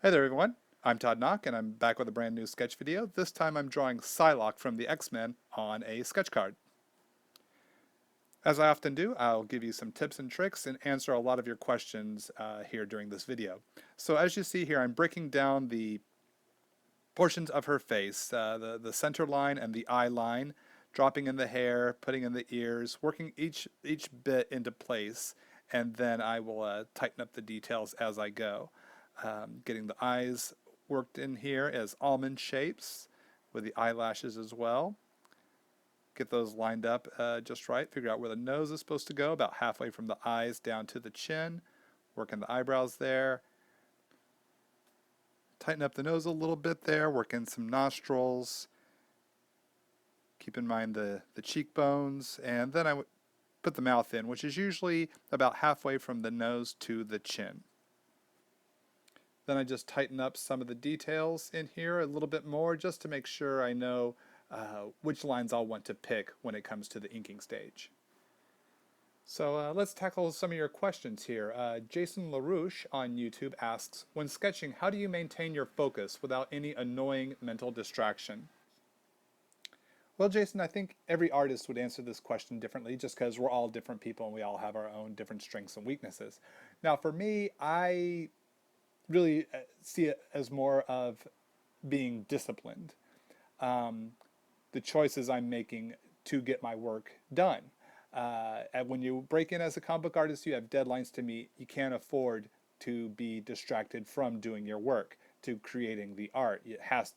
Hey there everyone, I'm Todd Nauck and I'm back with a brand new sketch video. This time I'm drawing Psylocke from the X-Men on a sketch card. As I often do, I'll give you some tips and tricks and answer a lot of your questions here during this video. So as you see here, I'm breaking down the portions of her face, the center line and the eye line, dropping in the hair, putting in the ears, working each bit into place, and then I will tighten up the details as I go. Getting the eyes worked in here as almond shapes with the eyelashes as well. Get those lined up just right. Figure out where the nose is supposed to go, about halfway from the eyes down to the chin. Working the eyebrows there. Tighten up the nose a little bit there. Work in some nostrils. Keep in mind the cheekbones. And then I would put the mouth in, which is usually about halfway from the nose to the chin. Then I just tighten up some of the details in here a little bit more just to make sure I know which lines I'll want to pick when it comes to the inking stage. So let's tackle some of your questions here. Jason LaRouche on YouTube asks, when sketching, how do you maintain your focus without any annoying mental distraction? Well, Jason, I think every artist would answer this question differently just because we're all different people and we all have our own different strengths and weaknesses. Now, for me, I really see it as more of being disciplined. The choices I'm making to get my work done. And when you break in as a comic book artist, you have deadlines to meet. You can't afford to be distracted from doing your work, to creating the art.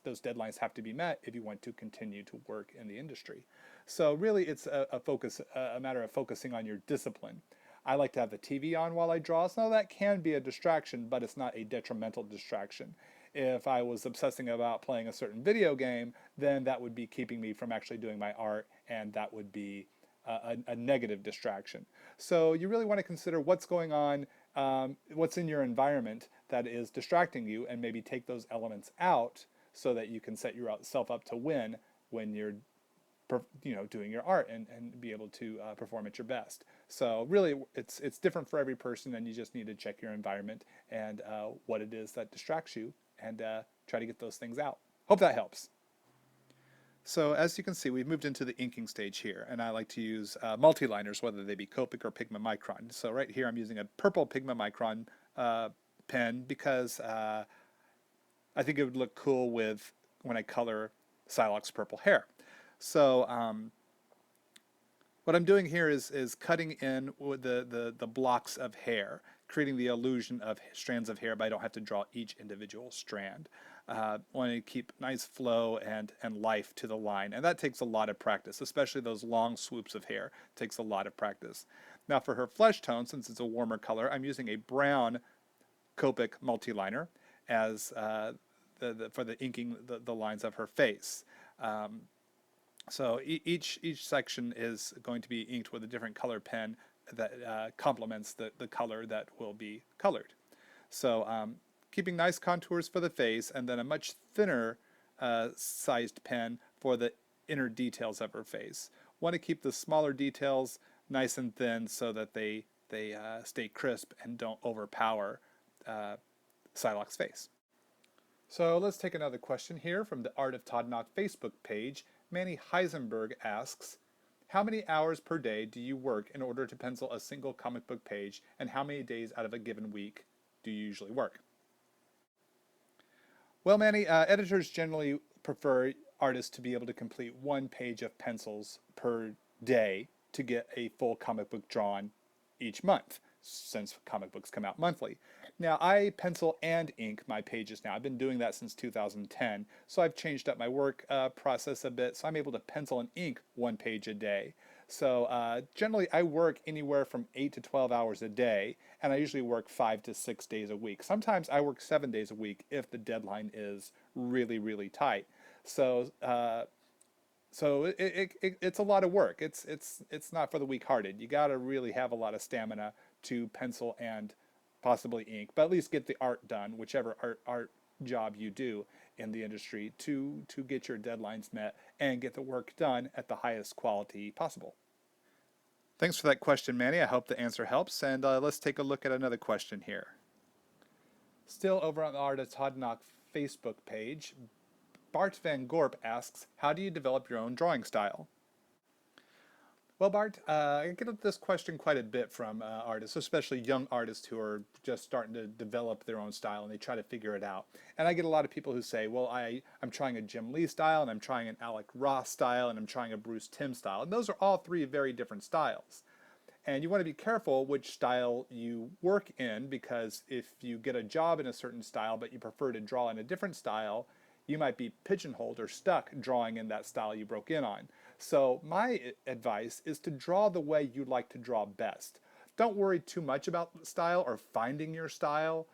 Those deadlines have to be met if you want to continue to work in the industry. So really it's a matter of focusing on your discipline. I like to have the TV on while I draw, so that can be a distraction, but it's not a detrimental distraction. If I was obsessing about playing a certain video game, then that would be keeping me from actually doing my art, and that would be a negative distraction. So you really want to consider what's going on, what's in your environment that is distracting you, and maybe take those elements out so that you can set yourself up to win when you're doing your art and be able to perform at your best. So really it's different for every person, and you just need to check your environment and what it is that distracts you and try to get those things out. Hope that helps. So as you can see, we've moved into the inking stage here, and I like to use multiliners, whether they be Copic or Pigma Micron. So right here I'm using a purple Pigma Micron pen because I think it would look cool with when I color Psylocke's purple hair. So what I'm doing here is cutting in with the blocks of hair, creating the illusion of strands of hair, but I don't have to draw each individual strand. Want to keep nice flow and life to the line, and that takes a lot of practice, especially those long swoops of hair. It takes a lot of practice. Now for her flesh tone, since it's a warmer color, I'm using a brown Copic Multiliner as for the inking the lines of her face. So each section is going to be inked with a different color pen that complements the color that will be colored. So keeping nice contours for the face, and then a much thinner sized pen for the inner details of her face. Want to keep the smaller details nice and thin so that they stay crisp and don't overpower Psylocke's face. So let's take another question here from the Art of Todd Nauck Facebook page. Manny Heisenberg asks, how many hours per day do you work in order to pencil a single comic book page, and how many days out of a given week do you usually work? Well, Manny, editors generally prefer artists to be able to complete one page of pencils per day to get a full comic book drawn each month, since comic books come out monthly. Now, I pencil and ink my pages now. I've been doing that since 2010, so I've changed up my work process a bit, so I'm able to pencil and ink one page a day. So generally, I work anywhere from 8 to 12 hours a day, and I usually work 5 to 6 days a week. Sometimes I work 7 days a week if the deadline is really, really tight. So it's a lot of work. It's not for the weak-hearted. You got to really have a lot of stamina to pencil and possibly ink, but at least get the art done, whichever art job you do in the industry, to get your deadlines met and get the work done at the highest quality possible. Thanks for that question, Manny. I hope the answer helps, and let's take a look at another question here. Still over on the Todd Nauck Facebook page, Bart Van Gorp asks, how do you develop your own drawing style? Well, Bart, I get this question quite a bit from artists, especially young artists who are just starting to develop their own style and they try to figure it out. And I get a lot of people who say, well, I'm trying a Jim Lee style, and I'm trying an Alec Ross style, and I'm trying a Bruce Timm style. And those are all three very different styles. And you want to be careful which style you work in, because if you get a job in a certain style but you prefer to draw in a different style, you might be pigeonholed or stuck drawing in that style you broke in on. So my advice is to draw the way you like to draw best. Don't worry too much about style or finding your style.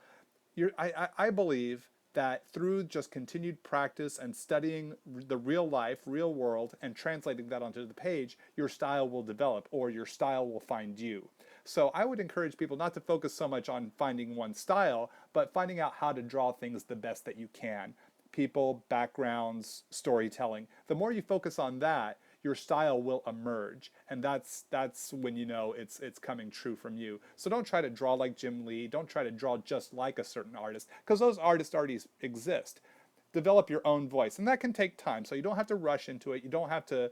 I believe that through just continued practice and studying the real life, real world, and translating that onto the page, your style will develop, or your style will find you. So I would encourage people not to focus so much on finding one style, but finding out how to draw things the best that you can. People, backgrounds, storytelling. The more you focus on that, your style will emerge, and that's when you know it's coming true from you. So don't try to draw like Jim Lee. Don't try to draw just like a certain artist, because those artists already exist. Develop your own voice, and that can take time. So you don't have to rush into it. You don't have to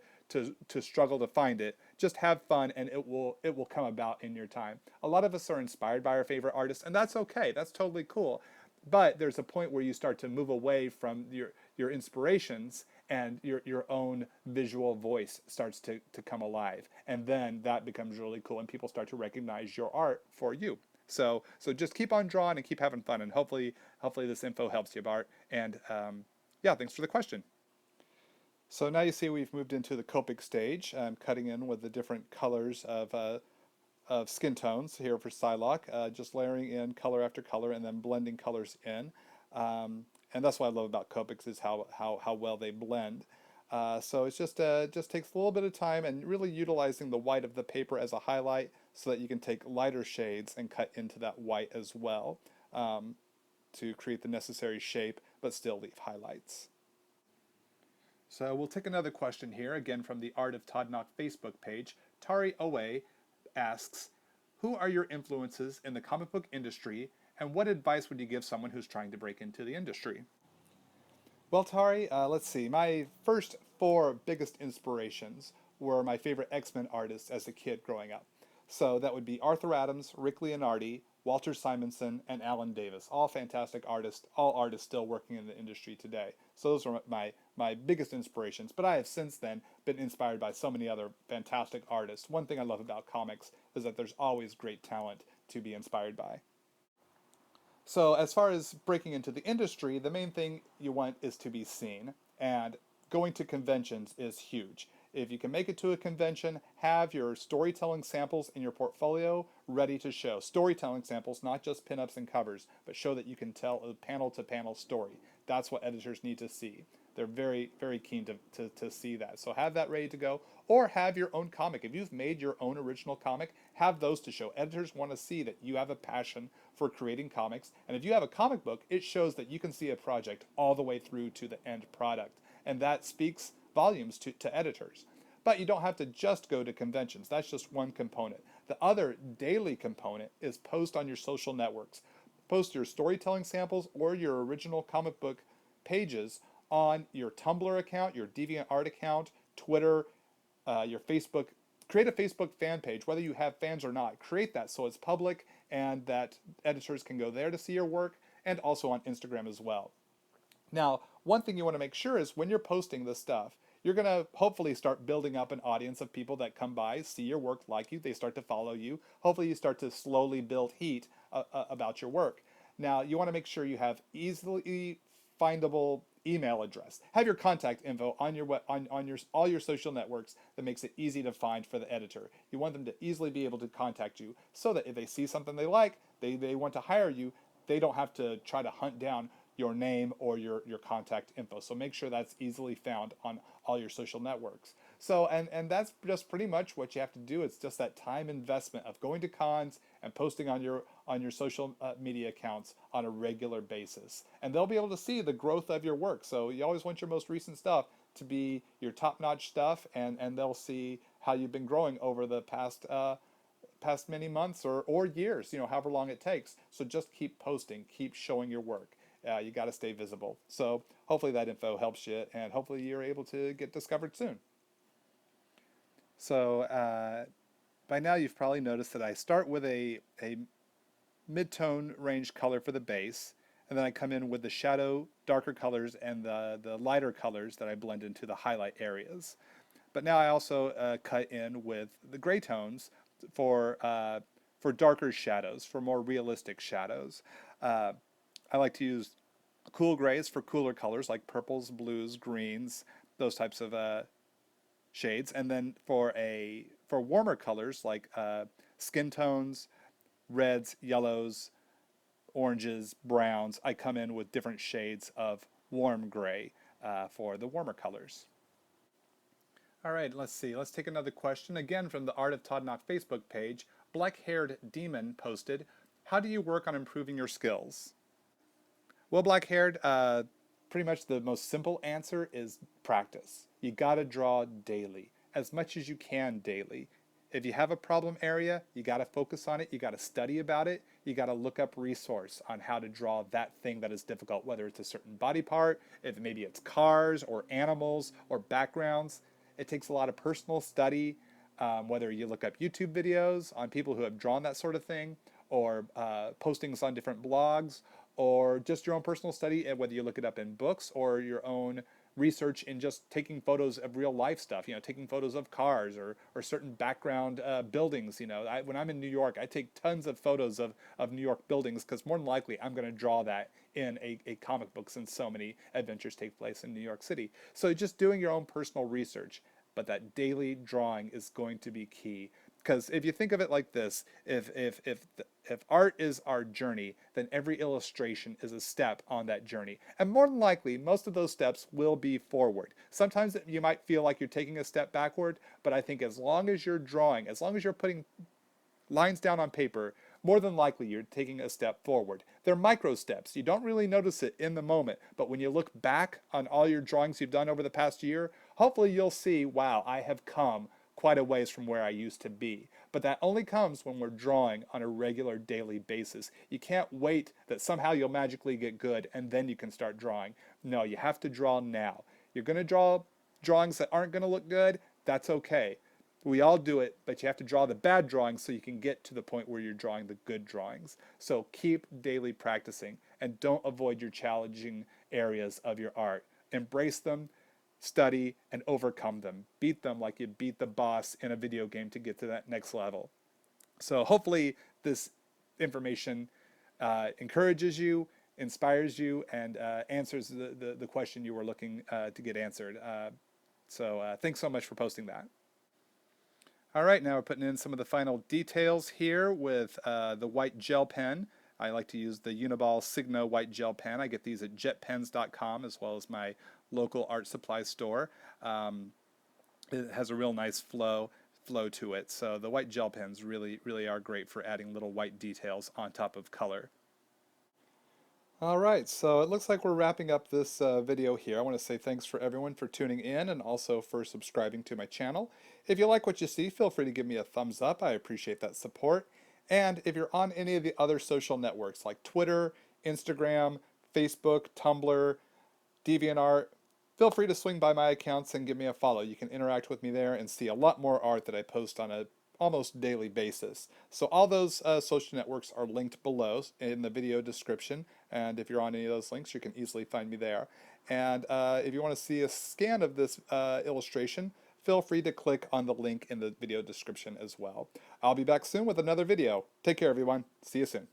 struggle to find it. Just have fun, and it will come about in your time. A lot of us are inspired by our favorite artists, and that's okay. That's totally cool. But there's a point where you start to move away from your inspirations, and your own visual voice starts to come alive. And then that becomes really cool, and people start to recognize your art for you. So just keep on drawing and keep having fun, and hopefully this info helps you, Bart. And yeah, thanks for the question. So now you see we've moved into the Copic stage. I'm cutting in with the different colors of skin tones here for Psylocke, just layering in color after color and then blending colors in. And that's what I love about Copics, is how well they blend. So it's just takes a little bit of time, and really utilizing the white of the paper as a highlight so that you can take lighter shades and cut into that white as well, to create the necessary shape but still leave highlights. So we'll take another question here, again from the Art of Todd Nauck Facebook page. Tari Owe asks, who are your influences in the comic book industry, and what advice would you give someone who's trying to break into the industry? Well, Tari, let's see. My first 4 biggest inspirations were my favorite X-Men artists as a kid growing up. So that would be Arthur Adams, Rick Leonardi, Walter Simonson, and Alan Davis. All fantastic artists, all artists still working in the industry today. So those are my biggest inspirations. But I have since then been inspired by so many other fantastic artists. One thing I love about comics is that there's always great talent to be inspired by. So as far as breaking into the industry, the main thing you want is to be seen, and going to conventions is huge. If you can make it to a convention, have your storytelling samples in your portfolio ready to show. Storytelling samples, not just pinups and covers, but show that you can tell a panel-to-panel story. That's what editors need to see. They're very, very keen to see that. So have that ready to go, or have your own comic. If you've made your own original comic, have those to show. Editors want to see that you have a passion for creating comics, and if you have a comic book, it shows that you can see a project all the way through to the end product, and that speaks volumes to editors. But you don't have to just go to conventions. That's just one component. The other daily component is post on your social networks. Post your storytelling samples or your original comic book pages on your Tumblr account, your DeviantArt account, Twitter, your Facebook. Create a Facebook fan page, whether you have fans or not. Create that so it's public and that editors can go there to see your work, and also on Instagram as well. Now, one thing you want to make sure is when you're posting this stuff, you're going to hopefully start building up an audience of people that come by, see your work, like you, they start to follow you. Hopefully you start to slowly build heat about your work. Now, you want to make sure you have easily findable email address. Have your contact info on all your social networks that makes it easy to find for the editor. You want them to easily be able to contact you so that if they see something they like, they want to hire you, they don't have to try to hunt down your name or your contact info. So make sure that's easily found on all your social networks. So, and that's just pretty much what you have to do. It's just that time investment of going to cons and posting on your social media accounts on a regular basis. And they'll be able to see the growth of your work. So you always want your most recent stuff to be your top-notch stuff, and they'll see how you've been growing over the past past many months or years, you know, however long it takes. So just keep posting, keep showing your work. You got to stay visible. So hopefully that info helps you, and hopefully you're able to get discovered soon. So by now you've probably noticed that I start with a mid-tone range color for the base, and then I come in with the shadow darker colors and the lighter colors that I blend into the highlight areas. But now I also cut in with the gray tones for darker shadows, for more realistic shadows. I like to use cool grays for cooler colors like purples, blues, greens, those types of shades. And then for warmer colors like skin tones, reds, yellows, oranges, browns, I come in with different shades of warm gray for the warmer colors. All right, let's see. Let's take another question. Again, from the Art of Todd Nauck Facebook page, Black-Haired Demon posted, how do you work on improving your skills? Well, Black-Haired, pretty much the most simple answer is practice. You gotta draw daily, as much as you can daily. If you have a problem area, you gotta focus on it, you gotta study about it, you gotta look up resource on how to draw that thing that is difficult, whether it's a certain body part, if maybe it's cars or animals or backgrounds. It takes a lot of personal study, whether you look up YouTube videos on people who have drawn that sort of thing, or postings on different blogs, or just your own personal study, and whether you look it up in books or your own research in just taking photos of real life stuff, you know, taking photos of cars or certain background buildings. You know, when I'm in New York, I take tons of photos of New York buildings because more than likely I'm going to draw that in a comic book since so many adventures take place in New York City. So just doing your own personal research, but that daily drawing is going to be key. Because if you think of it like this, if art is our journey, then every illustration is a step on that journey. And more than likely, most of those steps will be forward. Sometimes you might feel like you're taking a step backward, but I think as long as you're drawing, as long as you're putting lines down on paper, more than likely you're taking a step forward. They're micro steps. You don't really notice it in the moment, but when you look back on all your drawings you've done over the past year, hopefully you'll see, wow, I have come quite a ways from where I used to be. But that only comes when we're drawing on a regular daily basis. You can't wait that somehow you'll magically get good and then you can start drawing. No, you have to draw now. You're going to draw drawings that aren't going to look good. That's okay. We all do it, but you have to draw the bad drawings so you can get to the point where you're drawing the good drawings. So keep daily practicing and don't avoid your challenging areas of your art. Embrace them, study, and overcome them. Beat them like you beat the boss in a video game to get to that next level. So hopefully this information encourages you, inspires you, and answers the question you were looking to get answered. So thanks so much for posting that. All right, now we're putting in some of the final details here with the white gel pen. I like to use the Uniball Signo white gel pen. I get these at jetpens.com as well as my local art supply store. It has a real nice flow to it. So the white gel pens really are great for adding little white details on top of color. All right, so it looks like we're wrapping up this video here. I want to say thanks for everyone for tuning in and also for subscribing to my channel. If you like what you see, feel free to give me a thumbs up. I appreciate that support. And if you're on any of the other social networks like Twitter, Instagram, Facebook, Tumblr, DeviantArt, feel free to swing by my accounts and give me a follow. You can interact with me there and see a lot more art that I post on a almost daily basis. So all those social networks are linked below in the video description, and if you're on any of those links, you can easily find me there. And if you want to see a scan of this illustration, feel free to click on the link in the video description as well. I'll be back soon with another video. Take care, everyone. See you soon.